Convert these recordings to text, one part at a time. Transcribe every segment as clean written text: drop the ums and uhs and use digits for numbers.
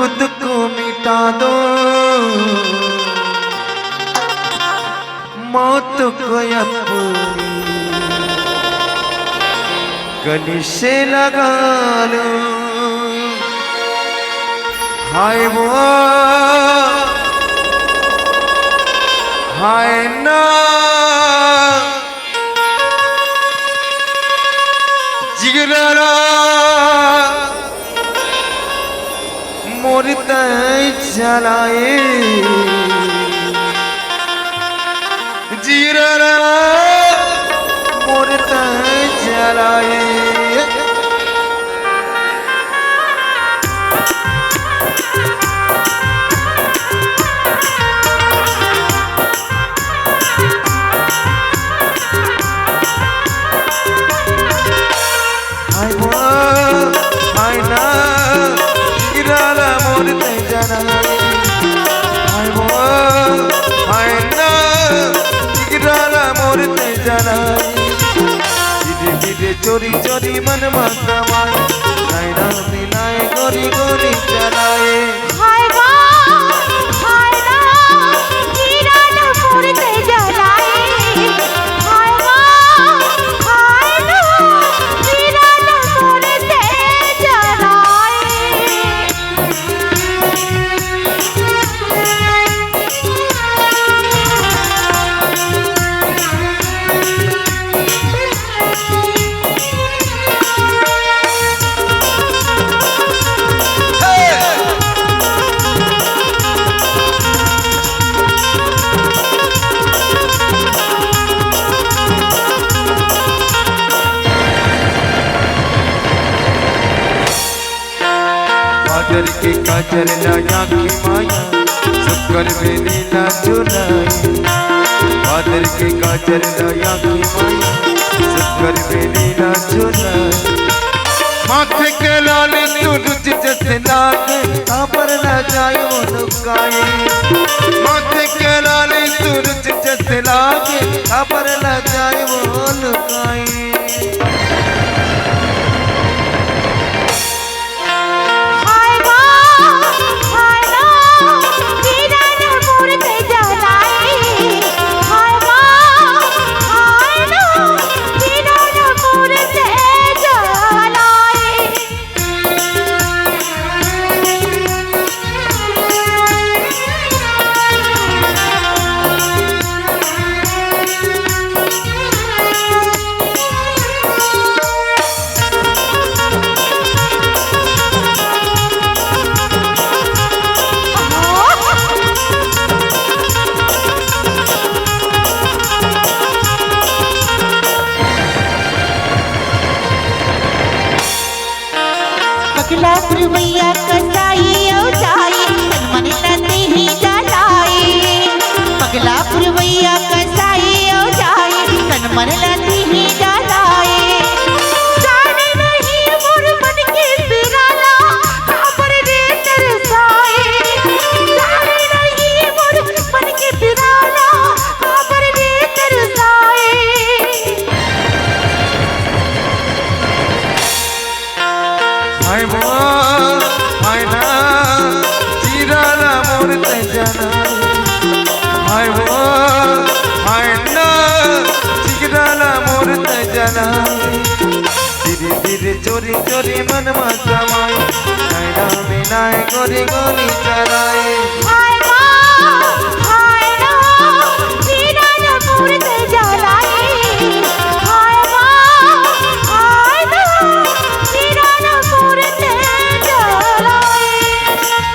खुद को मिटा दो, मौत को अपनी गले से लगा लो। हाय वो हाय ना जिगरा मोरता जलाए, जिगरा मोरता जलाए। चोरी चोरी मन माय नायरा मिलाए गोरी गोरी चलाए। हाय वा हाय ना हीरा न मुरते जलाए। हाय वा हाय ना हीरा न मुरते जलाए। काजर के काजर लाया की माया शक्कर में नीला चुनाई। काजर के काजर लाया की माया शक्कर में नीला चुनाई। माथे के लाल सूरज जैसे लागे पर न जाए वो लुकाए। माथे के लाल सूरज जैसे लागे पर न जाए वो लुकाए। पगला पुरवैया कसाई औ जाई तन मन लते ही जलाए। पगला पुरवैया कसाई औ जाई तन मन लते ही जलाए। जाने नहीं मोर मन के बिराला खबर रे तरसाए। जाने नहीं मोर मन के बिराला खबर रे तरसाए। हाय वो हाय ना जिगरा मोरते जलाए। हाय वो हाय ना जिगरा मोरते जलाए। धीरे धीरे चोरी चोरी मन माय नायरा मिलाए गोरी गोरी चलाए। हाय वा हाय ना हीरा न मुरते जलाए। हाय वा हाय ना हीरा न मुरते जलाए।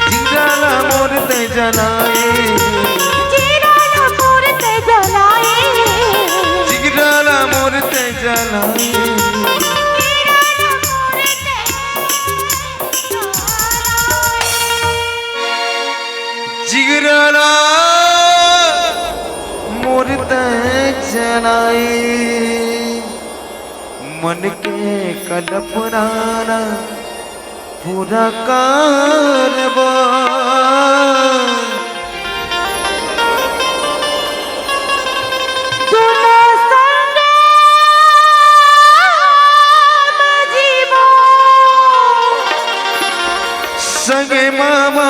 जिगरा मोरते जलाए। हीरा न मुरते जलाए। जिगरा मोरते जलाए। हीरा न मुरते जिगरा मोरते जलाए। मन के कल्पना पूरा कारवा संगे मामा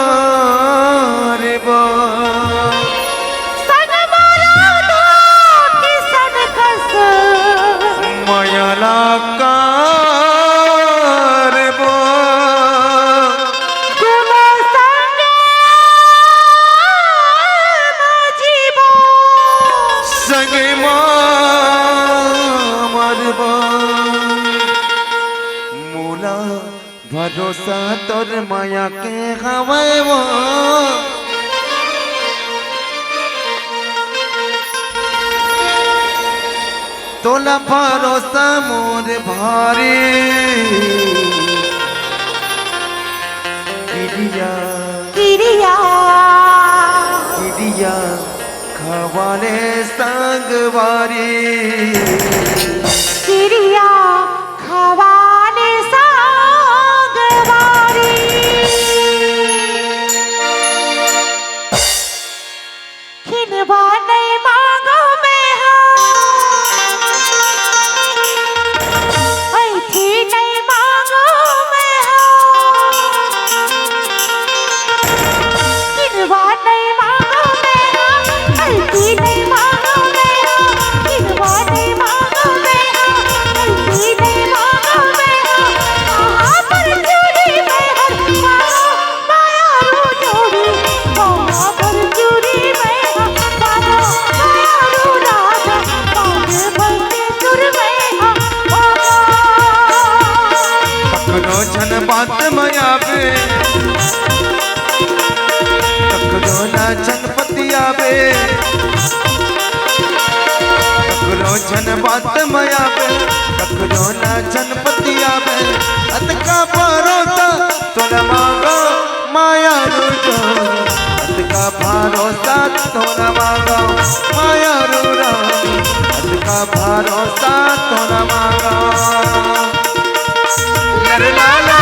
रे बा सन मारा दो किसन कस मायाला का रे बा गुना संगे मजीबो संगे मामा रे बा मूला भरोसा तोर माया के हवाए वो तोला भरोसा मोर भारी गिरिया किरिया गिरिया खवाले संगवारी किरिया खवाने सागवारी खिनवा नहीं मांगो मैं हाँ थी नहीं मांगो मैं हाँ खिनवा नहीं मांगो मैं हाँ थी नहीं मांगो मैं हाँ खिनवा नहीं मांगो मैं हाँ थी नहीं मांगो मैं हाँ हाँ पर चूड़ी में हर मांगो माया रो जोड़ी हाँ पर चूड़ी में हाँ मांगो माया रो राजा मांगे भरते सुर में हाँ तकरो छन बात माया बे तकरो ना छन पतिया बे तकरो छन बात माया बे तकरो ना छन पतिया बे अतका भरोसा तोरा मांगो माया रुजो अतका भरोसा तोरा मांगो माया रुरा अतका भरोसा तोरा मांगो La la la